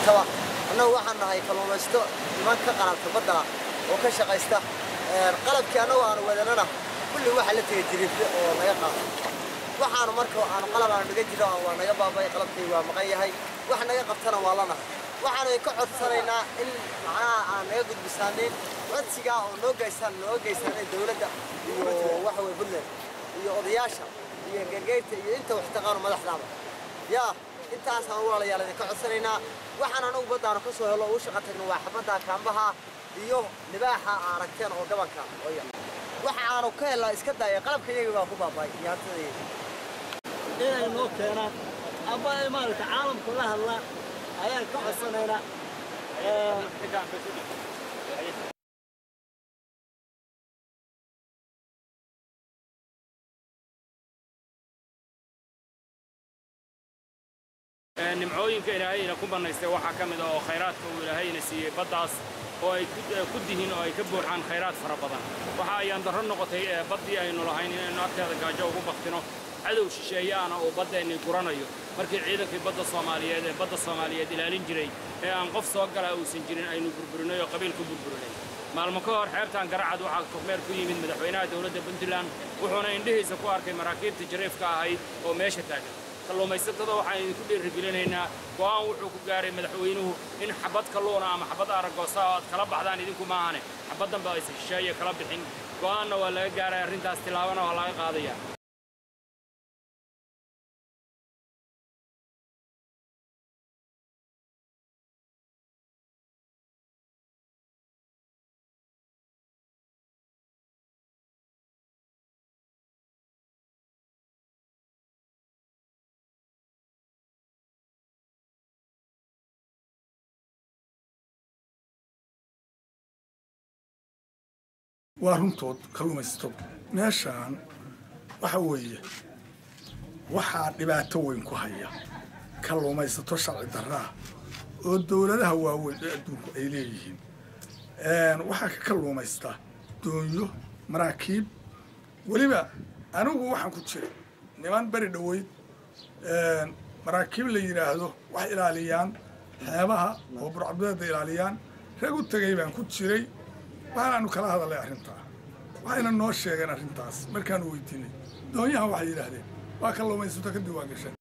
taba annagu waxaan nahay kalluumaysto niman ka qarabta badda oo ka shaqaysta qalabkii annagu aan wadanana kulli waxa la tagay jirifle oo naga qaado waxaanu marka aan qalab aan naga jiro waa naga baabay qalabkii waa maqan yahay wax naga qabtana waa lana waxaanu ka codsanaynaa in macnaha aan naga gudbisaaneen codsiga oo noo geysan dawladda iyo waxa way Puntland iyo odayaasha iyo gargaarta iyo inta wax taqaan madaxdaaba yaa intaas aan walaalayaal ka codsanaynaa waxaan anagu badana ka soo helo oo shaqo tagno waa xabada kaambaha iyo libaaxa aragteen oo gabanka oo yar waxaanu ka helaa iska daaya qalabka iyaga waa ku baabay yaatay inay noo keenaan aba imaanka caalamka la hadla ayaan ka codsanaynaa nimcooyinka ilaahayna ku banaystay waxa kamid ah oo khayraadka uu ilaahayna siiyay baddaas oo ay ku dihiin oo ay ka buuxaan khayraad fara badan waxa ayaan darro noqotay baddii aynu lahayn inaynu agteeda gaajo ugu baktino cadow shisheeyaana oo baddeena guranayo markii ciidankii badda Soomaaliyeed ilaalin jiray ee aan qof soo gala uusan jirin aynu burburinay oo qabiil ku burburinay maalmo ka hor xeebtan Garacad waxa kormeer ku yimid madaxweynaha dawladda Puntland wuxuuna indhihiisa ku arkay maraakiibta jariifka ahayd oo meesha taagan kalluumaysatada waxaan ku dhiirigelinaynaa go'aan wuxuu ku gaaray madaxweynuhu in xabad kalluuna ama xabad aragoosa aad kala baxdaan idinku maahane xabadan baa is heshiiyay kala bixin go'aanna waa laga gaaray arrintaas tilaabana waa laga qaadayaa وارنتود كلمستو meeshaan waxa weeye waxa dhibaato weyn ku haya kalluumaysato sharci darro oo dawladaha waaweyn ee adduunka ay leeyihiin waxa ka kalluumaysta doonyo maraakiib waliba anigu waxaan ku jiray niman bari dhaweyd maraakiib la yiraahdo wax ilaaliyaan xeebaha oo burcadada ilaaliyaan rag u tagay baan ku jiray waxaanu kala hadalay arrintaa waxayna noo sheegeen arrintaas markaan weydiinay doonyaha waxay yiraahdeen waa kalluumaysato ka diiwaan gashay